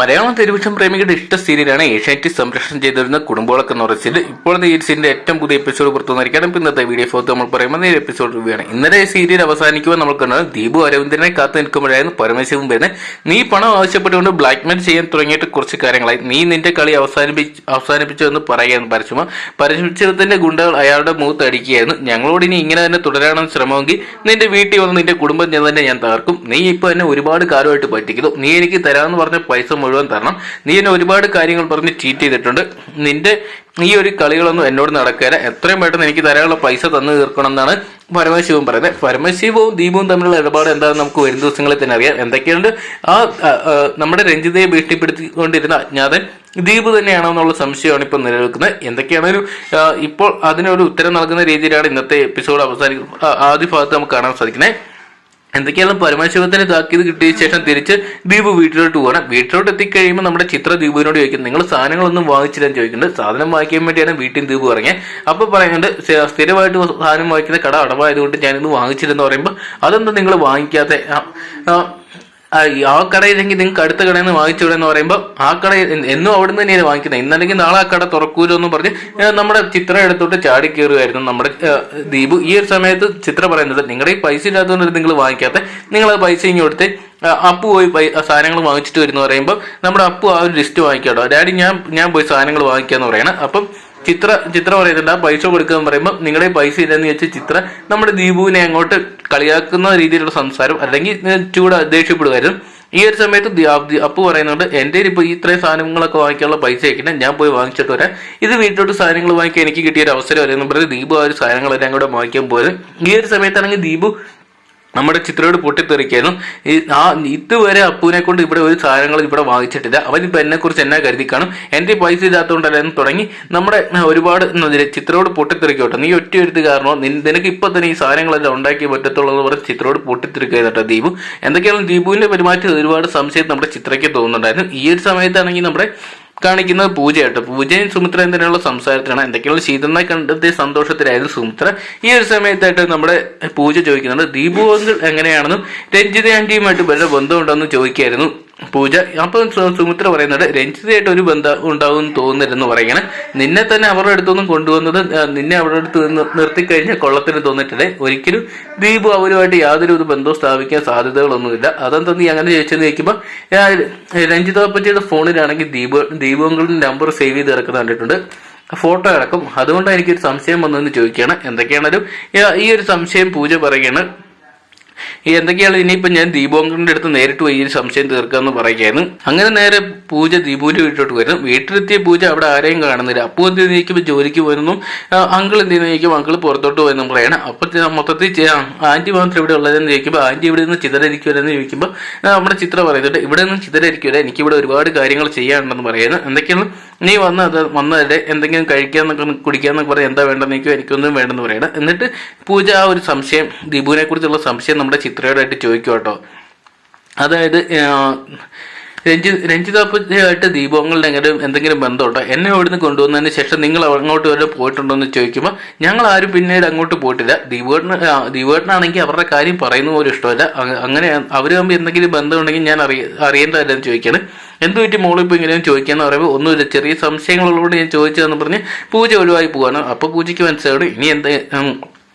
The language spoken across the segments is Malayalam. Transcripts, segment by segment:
മലയാളം ടെലിവിഷൻ പ്രേമികളുടെ ഇഷ്ട സീരിയലാണ് ഏഷ്യാനെറ്റ് സംപ്രേഷണം ചെയ്തിരുന്ന കുടുംബവിളക്ക് എന്ന് പറയുന്നത്. ഇപ്പോഴത്തെ ഈ സീരിയലിന്റെ ഏറ്റവും പുതിയ എപ്പിസോഡ് പുറത്തുവന്നിരിക്കുകയാണ്. ഇന്നത്തെ വീഡിയോ ഫോട്ടോ നമ്മൾ പറയുമ്പോൾ ഈ എപ്പിസോഡ് റിവ്യൂയാണ്. ഇന്നലെ സീരിയൽ അവസാനിക്കുമ്പോൾ നമ്മൾ കണ്ടത് ദീപു അരവിന്ദനെ കാത്തു നിൽക്കുമ്പോഴായിരുന്നു പരമശിവൻ വരുന്നത്. നീ പണം ആവശ്യപ്പെട്ടുകൊണ്ട് ബ്ലാക്ക്മെയിൽ ചെയ്യാൻ തുടങ്ങിയിട്ട് കുറച്ച് കാര്യങ്ങളായി. നീ നിന്റെ കളി അവസാനിപ്പിച്ചു എന്ന് പറയുകയായിരുന്നു പരശുമ. പരമശിവത്തിന്റെ ഗുണ്ടകൾ അയാളുടെ മുഖത്ത് അടിക്കുകയായിരുന്നു. ഞങ്ങളോട് ഇനി ഇങ്ങനെ തന്നെ തുടരാണെന്ന് ശ്രമമെങ്കിൽ നിന്റെ വീട്ടിൽ വന്ന് നിന്റെ കുടുംബം തന്നെ ഞാൻ തകർക്കും. നീ ഇപ്പൊ എന്നെ ഒരുപാട് കാലമായിട്ട് പറ്റിക്കുന്നു. നീ എനിക്ക് തരാമെന്ന് പറഞ്ഞ പൈസ മുഴുവൻ തരണം. നീ എന്നെ ഒരുപാട് കാര്യങ്ങൾ പറഞ്ഞ് ചീറ്റ് ചെയ്തിട്ടുണ്ട്. നിന്റെ ഈ ഒരു കളികളൊന്നും എന്നോട് നടക്കാതെ എത്രയും പെട്ടെന്ന് എനിക്ക് തരാനുള്ള പൈസ തന്നു തീർക്കണം എന്നാണ് പരമശിവൻ പറയുന്നത്. പരമശിവവും ദീപവും തമ്മിലുള്ള ഇടപാട് എന്താണെന്ന് നമുക്ക് വരും ദിവസങ്ങളിൽ തന്നെ അറിയാം. എന്തൊക്കെയുണ്ട് നമ്മുടെ രഞ്ജിതയെ ഭീഷണിപ്പെടുത്തിക്കൊണ്ടിരുന്ന അജ്ഞാതൻ ദീപ് തന്നെയാണോ എന്നുള്ള സംശയമാണ് ഇപ്പോൾ നിലനിൽക്കുന്നത്. എന്തൊക്കെയാണൊരു ഇപ്പോൾ അതിനൊരു ഉത്തരം നൽകുന്ന രീതിയിലാണ് ഇന്നത്തെ എപ്പിസോഡ് ആദ്യ ഭാഗത്ത് നമുക്ക് കാണാൻ സാധിക്കുന്നത്. എന്തൊക്കെയാണ് പരമശിവത്തിന് താക്കീത് കിട്ടിയ ശേഷം തിരിച്ച് ദീപ് വീട്ടിലോട്ട് പോകണം. വീട്ടിലോട്ട് എത്തിക്കഴിയുമ്പോൾ നമ്മുടെ ചിത്ര ദീപുവിനോട് ചോദിക്കും, നിങ്ങൾ സാധനങ്ങളൊന്നും വാങ്ങിച്ചില്ലെന്ന് ചോദിക്കുന്നുണ്ട്. സാധനം വാങ്ങിക്കാൻ വേണ്ടിയാണ് വീട്ടിൽ ദീപ് ഇറങ്ങിയത്. അപ്പൊ പറയുന്നുണ്ട്, സ്ഥിരമായിട്ട് സാധനം വാങ്ങിക്കുന്ന കട അടവായതുകൊണ്ട് ഞാനിന്ന് വാങ്ങിച്ചില്ലെന്ന് പറയുമ്പോൾ അതെന്താ നിങ്ങൾ വാങ്ങിക്കാതെ, ആ കടയിലെങ്കിൽ നിങ്ങൾക്ക് അടുത്ത കടയിൽ നിന്ന് വാങ്ങിച്ചുവിടെന്ന് പറയുമ്പോൾ ആ കട എന്നും അവിടെ നിന്ന് തന്നെയാണ് വാങ്ങിക്കുന്നത്. ഇന്നല്ലെങ്കിൽ നാളെ ആ കട തുറക്കൂലോ എന്ന് പറഞ്ഞ് നമ്മുടെ ചിത്ര എടുത്തോട്ട് ചാടി കയറുമായിരുന്നു നമ്മുടെ ദീപു. ഈ ഒരു സമയത്ത് ചിത്ര പറയുന്നത്, നിങ്ങളുടെ ഈ പൈസ ഇല്ലാത്തതുകൊണ്ട് നിങ്ങൾ വാങ്ങിക്കാത്ത, നിങ്ങൾ ആ പൈസ ഇങ്ങ് കൊടുത്ത് അപ്പു പോയി സാധനങ്ങൾ വാങ്ങിച്ചിട്ട് വരുന്ന പറയുമ്പോൾ നമ്മുടെ അപ്പു ആ ഒരു ലിസ്റ്റ് വാങ്ങിക്കാട്ടോ. ഡാഡി ഞാൻ പോയി സാധനങ്ങൾ വാങ്ങിക്കാന്ന് പറയണം. അപ്പം ചിത്ര പറയുന്നുണ്ട്, ആ പൈസ കൊടുക്കാന്ന് പറയുമ്പോൾ നിങ്ങളുടെ പൈസ ഇല്ലെന്ന് വെച്ച് ചിത്ര നമ്മുടെ ദീപുവിനെ അങ്ങോട്ട് കളിയാക്കുന്ന രീതിയിലുള്ള സംസാരം അല്ലെങ്കിൽ ദേഷ്യപ്പെടുമായിരുന്നു. ഈ ഒരു സമയത്ത് അപ്പു പറയുന്നുണ്ട്, എൻ്റെ ഇപ്പോൾ ഇത്രയും സാധനങ്ങളൊക്കെ വാങ്ങിക്കാനുള്ള പൈസ ആക്കിയിട്ട് ഞാൻ പോയി വാങ്ങിച്ചിട്ട് വരാം. ഇത് വീട്ടിലോട്ട് സാധനങ്ങൾ വാങ്ങിക്കാൻ എനിക്ക് കിട്ടിയ ഒരു അവസരം അറിയുന്നു പറഞ്ഞ് ദീപു ആ ഒരു സാധനങ്ങളെല്ലാം കൂടെ വാങ്ങിക്കാൻ പോയത്. ഈ ഒരു സമയത്താണെങ്കിൽ ദീപു നമ്മുടെ ചിത്രയോട് പൊട്ടിത്തെറിക്കായിരുന്നു. ഇതുവരെ അപ്പുവിനെ കൊണ്ട് ഇവിടെ ഒരു സാധനങ്ങൾ ഇവിടെ വാങ്ങിച്ചിട്ടില്ല. അവനിപ്പോൾ എന്നെ കുറിച്ച് എന്നാ കരുതി കാണും, എൻ്റെ പൈസ ഇല്ലാത്തതുകൊണ്ടല്ലെന്ന് തുടങ്ങി നമ്മുടെ ഒരുപാട് ചിത്രയോട് പൊട്ടിത്തെറിക്കോട്ടെ. നീ ഒറ്റയൊരുത്ത് കാരണമോ നിനക്ക് ഇപ്പൊ തന്നെ ഈ സാധനങ്ങളെല്ലാം ഉണ്ടാക്കി പറ്റത്തുള്ളൂ എന്ന് പറഞ്ഞ് ചിത്രയോട് പൊട്ടിത്തെറിക്കായിരുന്നു ദീപു. എന്തൊക്കെയാണ് ദീപുവിന്റെ പെരുമാറ്റം ഒരുപാട് സംശയം നമ്മുടെ ചിത്രയ്ക്ക് തോന്നുന്നുണ്ടായിരുന്നു. ഈ ഒരു സമയത്താണെങ്കിൽ നമ്മുടെ കാണിക്കുന്നത് പൂജയായിട്ട്, പൂജയും സുമിത്രയും തന്നെയുള്ള സംസാരത്തിലാണ്. എന്തൊക്കെയാണ് ശീതളിനെ കണ്ടെത്തിയ സന്തോഷത്തിലായിരുന്നു സുമിത്ര. ഈ ഒരു സമയത്തായിട്ട് നമ്മുടെ പൂജ ചോദിക്കുന്നുണ്ട്, ദീപു അങ്കിൾ എങ്ങനെയാണെന്നും രഞ്ജിത ആന്റിയുമായിട്ട് വല്ല ബന്ധമുണ്ടെന്ന് ചോദിക്കായിരുന്നു പൂജ. അപ്പൊ സുമിത്ര പറയുന്നുണ്ട്, രഞ്ജിതയായിട്ട് ഒരു ബന്ധം ഉണ്ടാവും തോന്നുന്നില്ലെന്ന് പറയണം. നിന്നെ തന്നെ അവരുടെ അടുത്തൊന്നും കൊണ്ടുവന്നത്, നിന്നെ അവരുടെ അടുത്ത് നിർത്തിക്കഴിഞ്ഞാൽ കൊള്ളത്തിന് തോന്നിയിട്ടില്ലേ. ഒരിക്കലും ദീപു അവരുമായിട്ട് യാതൊരു ബന്ധവും സ്ഥാപിക്കാൻ സാധ്യതകളൊന്നുമില്ല. അതെന്താ നീ അങ്ങനെ ചോദിച്ചെന്ന് ചോദിക്കുമ്പോൾ രഞ്ജിതയെ പറ്റിയുടെ ഫോണിലാണെങ്കിൽ ദീപുവിന്റെ നമ്പർ സേവ് ചെയ്ത് കിടക്കുന്ന കണ്ടിട്ടുണ്ട്, ഫോട്ടോ അടക്കം. അതുകൊണ്ടാണ് എനിക്കൊരു സംശയം വന്നതെന്ന് ചോദിക്കുകയാണ്. എന്തൊക്കെയാണേലും ഈ ഒരു സംശയം പൂജ പറയുകയാണ്. എന്തൊക്കെയാണ് ഇനിയിപ്പോൾ ഞാൻ ദീപോങ്കറിന്റെ അടുത്ത് നേരിട്ട് പോയി ഈ സംശയം തീർക്കാമെന്ന് പറയുകയായിരുന്നു. അങ്ങനെ നേരെ പൂജ ദീപുവിന്റെ വീട്ടിലോട്ട് വരുന്നു. വീട്ടിലെത്തിയ പൂജ അവിടെ ആരെയും കാണുന്നില്ല. അപ്പു എന്ത് ചോദിക്കുമ്പോൾ ജോലിക്ക് പോയിരുന്നു, അങ്കിൾ എന്തെന്ന് ചോദിക്കുമ്പോൾ അങ്കിൾ പുറത്തോട്ട് പോയെന്നും പറയണം. അപ്പോൾ മൊത്തത്തിൽ ആന്റി മാത്രം ഇവിടെ ഉള്ളതെന്ന് ചോദിക്കുമ്പോൾ ആന്റി ഇവിടെ നിന്ന് ചിതറിയിരിക്കുമല്ലെന്ന് ചോദിക്കുമ്പോൾ നമ്മുടെ ചിത്ര പറയുന്നുണ്ട്, ഇവിടെ നിന്ന് ചിതറിയിരിക്കില്ല, എനിക്കിവിടെ ഒരുപാട് കാര്യങ്ങൾ ചെയ്യാനുണ്ടെന്ന് പറയുന്നു. എന്തൊക്കെയാണ് നീ വന്നതല്ലേ, എന്തെങ്കിലും കഴിക്കാന്നൊക്കെ കുടിക്കാന്നൊക്കെ പറയാം, എന്താ വേണ്ടെന്ന് ചോദിക്കും, എനിക്കൊന്നും വേണ്ടെന്ന് പറയണം. എന്നിട്ട് പൂജ ആ ഒരു സംശയം ദീപുവിനെ കുറിച്ചുള്ള സംശയം നമ്മുടെ ചിത്രയോടായിട്ട് ചോദിക്കും കേട്ടോ. അതായത് രഞ്ജിതായിട്ട് ദീപങ്ങളുടെ എന്തെങ്കിലും ബന്ധമുണ്ടോ, എന്നെ അവിടുന്ന് കൊണ്ടുവന്നതിന് ശേഷം നിങ്ങൾ അങ്ങോട്ട് വരെ പോയിട്ടുണ്ടോ എന്ന് ചോദിക്കുമ്പോൾ ഞങ്ങൾ ആരും പിന്നീട് അങ്ങോട്ട് പോയിട്ടില്ല. ദീപേട്ടനാണെങ്കിൽ അവരുടെ കാര്യം പറയുന്ന പോലും ഇഷ്ടമല്ല. അങ്ങനെ അവർ തമ്മിൽ എന്തെങ്കിലും ബന്ധമുണ്ടെങ്കിൽ ഞാൻ അറിയേണ്ടതല്ലെന്ന് ചോദിക്കുകയാണ്. എന്ത് പറ്റി മോളിപ്പോൾ ഇങ്ങനെയും ചോദിക്കാന്ന് പറയുമ്പോൾ ഒന്നുമില്ല, ചെറിയ സംശയങ്ങളുള്ളതുകൊണ്ട് ഞാൻ ചോദിച്ചതെന്ന് പറഞ്ഞ് പൂജ ഒഴിവായി പോവാണ്. അപ്പോൾ പൂജയ്ക്ക് മനസ്സിലാവും ഇനി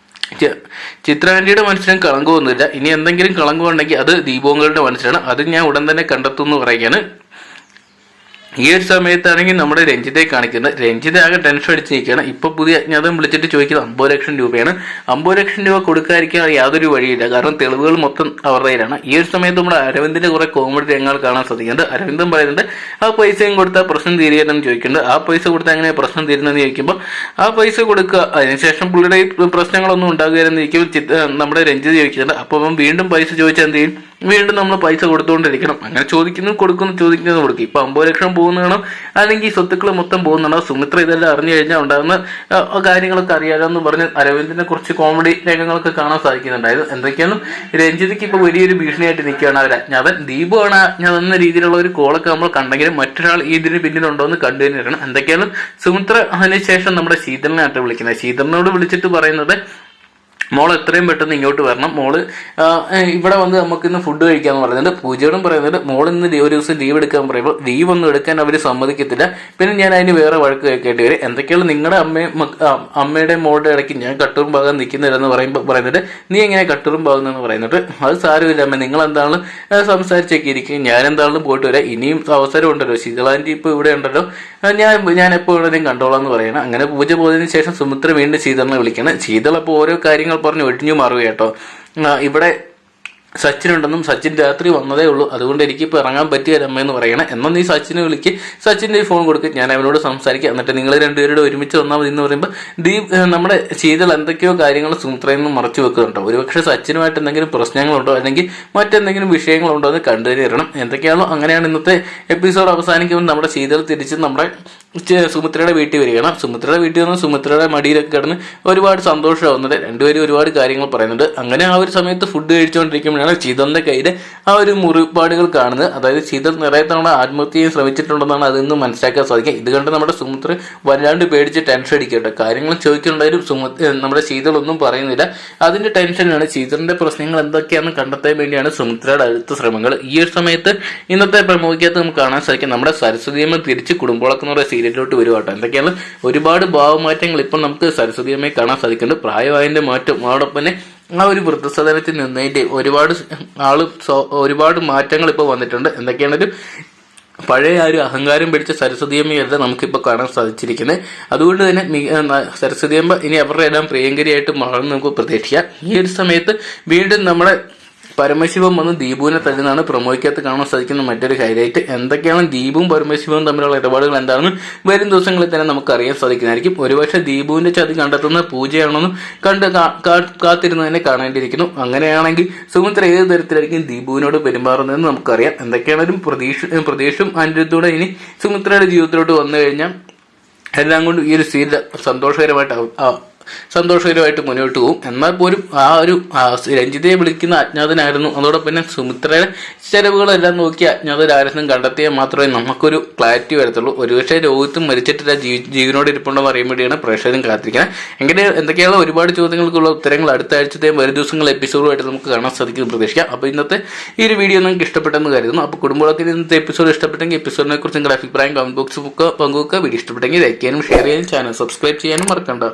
ചിത്രാന്റിയുടെ മനസ്സിലും കളങ്കമൊന്നുമില്ല, ഇനി എന്തെങ്കിലും കളങ്കം ഉണ്ടെങ്കിൽ അത് ദീപോങ്ങളുടെ മനസ്സിലാണ്, അത് ഞാൻ ഉടൻ തന്നെ കണ്ടെത്തുമെന്ന് പറയുകയാണ്. ഈ ഒരു സമയത്താണെങ്കിൽ നമ്മുടെ രഞ്ജിതയെ കാണിക്കുന്നത്. രഞ്ജിത ആകെ ടെൻഷൻ അടിച്ച് നിൽക്കുകയാണ്. ഇപ്പൊ പുതിയ അജ്ഞാതം വിളിച്ചിട്ട് ചോദിക്കുന്നത് 50 ലക്ഷം രൂപയാണ്. 50 ലക്ഷം രൂപ കൊടുക്കാതിരിക്കാൻ യാതൊരു വഴിയില്ല, കാരണം തെളിവുകൾ മൊത്തം അവരുടെ കയ്യിലാണ്. ഈ ഒരു സമയത്ത് നമ്മുടെ അരവിന്ദിന്റെ കുറെ കോമഡി രംഗങ്ങൾ കാണാൻ സാധിക്കുന്നുണ്ട്. അരവിന്ദൻ പറയുന്നുണ്ട്, ആ പൈസയും കൊടുത്താൽ പ്രശ്നം തീരുകയെന്ന് ചോദിക്കുന്നുണ്ട്. ആ പൈസ കൊടുത്താൽ എങ്ങനെ പ്രശ്നം തീരുന്നതെന്ന് ചോദിക്കുമ്പോൾ ആ പൈസ കൊടുക്കുക, അതിനുശേഷം പുള്ളിയുടെ പ്രശ്നങ്ങളൊന്നും ഉണ്ടാകുകയെന്ന് ചോദിക്കുമ്പോൾ നമ്മുടെ രഞ്ജിത ചോദിക്കുന്നുണ്ട്. അപ്പം വീണ്ടും പൈസ ചോദിച്ചാൽ എന്ത് ചെയ്യും, വീണ്ടും നമ്മൾ പൈസ കൊടുത്തുകൊണ്ടിരിക്കണം. അങ്ങനെ ചോദിക്കുന്നു കൊടുക്കുന്നു കൊടുക്കും. ഇപ്പൊ 50 ലക്ഷം പോകുന്നതാണോ അല്ലെങ്കിൽ സ്വത്തുക്കൾ മൊത്തം പോകുന്നുണ്ടോ, സുമിത്ര ഇതെല്ലാം അറിഞ്ഞു കഴിഞ്ഞാൽ ഉണ്ടാകുന്ന കാര്യങ്ങളൊക്കെ അറിയാലോ എന്ന് പറഞ്ഞ് അരവിന്ദിനെ കുറച്ച് കോമഡി രംഗങ്ങളൊക്കെ കാണാൻ സാധിക്കുന്നുണ്ടായിരുന്നു. എന്തൊക്കെയാണ് രഞ്ജിതയ്ക്ക് ഇപ്പൊ വലിയൊരു ഭീഷണിയായിട്ട് നിൽക്കുകയാണ് അവർ അജ്ഞാതൻ. ദീപു ആണ് അജ്ഞാതൻ എന്ന രീതിയിലുള്ള ഒരു കോളൊക്കെ നമ്മൾ കണ്ടെങ്കിലും മറ്റൊരാൾ ഇതിന് പിന്നിലുണ്ടോ എന്ന് കണ്ടു തന്നെയാണ്. എന്തൊക്കെയാണ് സുമിത്ര അതിനുശേഷം നമ്മുടെ ശീതളിനായിട്ട് വിളിക്കുന്നത്. ശീതളിനോട് വിളിച്ചിട്ട് പറയുന്നത്, മോൾ എത്രയും പെട്ടെന്ന് ഇങ്ങോട്ട് വരണം. മോള് ഇവിടെ വന്ന് നമുക്ക് ഇന്ന് ഫുഡ് കഴിക്കാന്ന് പറയുന്നുണ്ട്. പൂജയോടും പറയുന്നുണ്ട് മോൾ ഇന്ന് ഒരു ദിവസം ലീവ് എടുക്കാൻ പറയുമ്പോൾ ലീവ് ഒന്നും എടുക്കാൻ അവർ സമ്മതിക്കത്തില്ല. പിന്നെ ഞാൻ അതിന് വേറെ വഴക്ക് കേൾക്കേണ്ടി വരും. എന്തൊക്കെയാണ് നിങ്ങളുടെ അമ്മയുടെ മോളുടെ ഇടയ്ക്ക് ഞാൻ കട്ടൂറും ഭാഗം നിൽക്കുന്നില്ലെന്ന് പറയുന്നിട്ട് നീ എങ്ങനെ കട്ടൂറും ഭാഗമെന്ന് പറയുന്നിട്ട് അത് സാരമില്ല അമ്മ, നിങ്ങൾ എന്താണ് സംസാരിച്ചൊക്കെ ഇരിക്കും, ഞാൻ എന്താണെങ്കിലും പോയിട്ട് വരാം, ഇനിയും അവസരം ഉണ്ടല്ലോ, ശീതളാൻറ്റി ഇപ്പോൾ ഇവിടെ ഉണ്ടല്ലോ, ഞാൻ എപ്പോൾ വേണമെങ്കിലും കണ്ടോളാം എന്ന് പറയണം. അങ്ങനെ പൂജ പോയതിനു ശേഷം സുമിത്ര വീണ്ടും ശീതളിനെ വിളിക്കണം. ശീതൾ അപ്പോൾ ഓരോ കാര്യങ്ങൾ പറഞ്ഞ് ഒഴിഞ്ഞു മാറുക കേട്ടോ. ഇവിടെ സച്ചിൻ ഉണ്ടെന്നും സച്ചിൻ രാത്രി വന്നതേ ഉള്ളൂ, അതുകൊണ്ട് എനിക്കിപ്പോൾ ഇറങ്ങാൻ പറ്റിയ അമ്മയെന്ന് പറയണം. എന്നാൽ നീ സച്ചിനെ വിളിക്ക്, സച്ചിൻ്റെ ഫോൺ കൊടുക്കും, ഞാൻ അവനോട് സംസാരിക്കാം, എന്നിട്ട് നിങ്ങൾ രണ്ടുപേരുടെ ഒരുമിച്ച് വന്നാൽ മതി എന്ന് പറയുമ്പോൾ നമ്മുടെ ശീതൾ എന്തൊക്കെയോ കാര്യങ്ങൾ സുമിത്രയിൽ നിന്ന് മറച്ചു വെക്കുന്നുണ്ടോ. ഒരുപക്ഷെ സച്ചിനുമായിട്ട് എന്തെങ്കിലും പ്രശ്നങ്ങളുണ്ടോ അല്ലെങ്കിൽ മറ്റെന്തെങ്കിലും വിഷയങ്ങളുണ്ടോ എന്ന് കണ്ടുതരണം. എന്തൊക്കെയാണോ അങ്ങനെയാണ് ഇന്നത്തെ എപ്പിസോഡ് അവസാനിക്കുമ്പോൾ നമ്മുടെ ശീതൾ തിരിച്ച് നമ്മുടെ സുമിത്രയുടെ വീട്ടിൽ വരികയാണ്. സുമിത്രയുടെ വീട്ടിൽ വന്ന് സുമിത്രയുടെ മടിയിലൊക്കെ കിടന്ന് ഒരുപാട് സന്തോഷമാവുന്നുണ്ട്. രണ്ടുപേരും ഒരുപാട് കാര്യങ്ങൾ പറയുന്നുണ്ട്. അങ്ങനെ ആ ഒരു സമയത്ത് ഫുഡ് കഴിച്ചുകൊണ്ടിരിക്കുമ്പോഴാണ് ശീതളിന്റെ കയ്യിൽ ആ ഒരു മുറിപ്പാടുകൾ കാണുന്നത്. അതായത് ശീതൾ നിറയെ തവണ ആത്മഹത്യ ചെയ്യാൻ ശ്രമിച്ചിട്ടുണ്ടെന്നാണ് അതിൽ നിന്ന് മനസ്സിലാക്കാൻ സാധിക്കുക. ഇത് കണ്ട് നമ്മുടെ സുമിത്ര വല്ലാണ്ട് പേടിച്ച് ടെൻഷൻ അടിക്കട്ടെ. കാര്യങ്ങൾ ചോദിക്കുന്നുണ്ടായാലും നമ്മുടെ ശീതളൊന്നും പറയുന്നില്ല. അതിന്റെ ടെൻഷനാണ്. ശീതളിന്റെ പ്രശ്നങ്ങൾ എന്തൊക്കെയാണെന്ന് കണ്ടെത്താൻ വേണ്ടിയാണ് സുമിത്രയുടെ അടുത്ത ശ്രമങ്ങൾ. ഈ ഒരു സമയത്ത് ഇന്നത്തെ പ്രമോദിക്കകത്ത് നമുക്ക് കാണാൻ സാധിക്കും നമ്മുടെ സരസ്വതിയമ്മ തിരിച്ച് കുടുംബോളക്കെന്ന് സീരിയലിലോട്ട് വരുവാട്ടോ. എന്തൊക്കെയാണ് ഒരുപാട് ഭാവമാറ്റങ്ങൾ ഇപ്പം നമുക്ക് സരസ്വതിയമ്മയെ കാണാൻ സാധിക്കുന്നുണ്ട്. പ്രായമായതിന്റെ മാറ്റം അതോടൊപ്പം തന്നെ ആ ഒരു വൃദ്ധസദനത്തിൽ നിന്നതിന്റെ ഒരുപാട് മാറ്റങ്ങൾ ഇപ്പോൾ വന്നിട്ടുണ്ട്. എന്തൊക്കെയാണെങ്കിലും പഴയ ആ ഒരു അഹങ്കാരം പിടിച്ച സരസ്വതിയമ്മയല്ല നമുക്കിപ്പോൾ കാണാൻ സാധിച്ചിരിക്കുന്നത്. അതുകൊണ്ട് തന്നെ സരസ്വതിയമ്മ ഇനി അവരുടെ എല്ലാം പ്രിയങ്കരിയായിട്ട് മാറും നമുക്ക് പ്രതീക്ഷിക്കാം. ഈ ഒരു സമയത്ത് വീണ്ടും നമ്മുടെ പരമശിവം വന്ന് ദീപുവിനെ തല്ലുന്നതാണ് പ്രമോയ്ക്കകത്ത് കാണാൻ സാധിക്കുന്ന മറ്റൊരു ഹൈലൈറ്റ്. എന്തൊക്കെയാണ് ദീപുവും പരമശിവവും തമ്മിലുള്ള ഇടപാടുകൾ എന്താണെന്ന് വരും ദിവസങ്ങളിൽ തന്നെ നമുക്ക് അറിയാൻ സാധിക്കുന്നതായിരിക്കും. ഒരുപക്ഷെ ദീപുവിന്റെ ചതി കണ്ടെത്തുന്ന പൂജയാണെന്നും കാത്തിരുന്നതിനെ കാണേണ്ടിയിരിക്കുന്നു. അങ്ങനെയാണെങ്കിൽ സുമിത്ര ഏത് തരത്തിലായിരിക്കും ദീപുവിനോട് പെരുമാറുന്നതെന്ന് നമുക്കറിയാം. എന്തൊക്കെയാണെങ്കിലും പ്രതീക്ഷും അനിരുദ്ധോടെ ഇനി സുമിത്രയുടെ ജീവിതത്തിലോട്ട് വന്നു കഴിഞ്ഞാൽ എല്ലാം കൊണ്ടും ഈ ഒരു സീരിയൽ സന്തോഷകരമായിട്ട് മുന്നോട്ട് പോകും. എന്നാൽ പോലും ആ ഒരു രഞ്ജിതയെ വിളിക്കുന്ന അജ്ഞാതനായിരുന്നു. അതോടൊപ്പം തന്നെ സുമിത്രയുടെ ചെലവുകളെല്ലാം നോക്കി അജ്ഞാതരാരെന്നും കണ്ടെത്തിയാൽ മാത്രമേ നമുക്കൊരു ക്ലാരിറ്റി വരത്തുള്ളൂ. ഒരുപക്ഷെ രോഹിത്തും മരിച്ചിട്ടില്ല, ജീവനോട് ഇരിപ്പുണ്ടെന്ന് അറിയാൻ വേണ്ടിയാണ് പ്രേക്ഷകരും കാത്തിരിക്കുന്നത്. എങ്ങനെ എന്തൊക്കെയാണ് ഒരുപാട് ചോദ്യങ്ങൾക്കുള്ള ഉത്തരങ്ങൾ അടുത്ത ആഴ്ചത്തെയും വരും ദിവസങ്ങൾ എപ്പിസോഡുമായിട്ട് നമുക്ക് കാണാൻ സാധിക്കും പ്രതീക്ഷിക്കാം. അപ്പോൾ ഇന്നത്തെ ഈ ഒരു വീഡിയോ നിങ്ങൾക്ക് ഇഷ്ടപ്പെട്ടെന്ന് കരുതുന്നു. അപ്പോൾ കുടുംബങ്ങളൊക്കെ ഇന്നത്തെ എപ്പിസോഡ് ഇഷ്ടപ്പെട്ടെങ്കിൽ എപ്പിസോഡിനെ കുറിച്ച് നിങ്ങളുടെ അഭിപ്രായം കമന്റ് ബോക്സിൽ പങ്കുവെക്കുക. വീഡിയോ ഇഷ്ടപ്പെട്ടെങ്കിൽ ലൈക്ക് ചെയ്യാനും ഷെയർ ചെയ്യാനും ചാനൽ സബ്സ്ക്രൈബ് ചെയ്യാനും മറക്കണ്ട.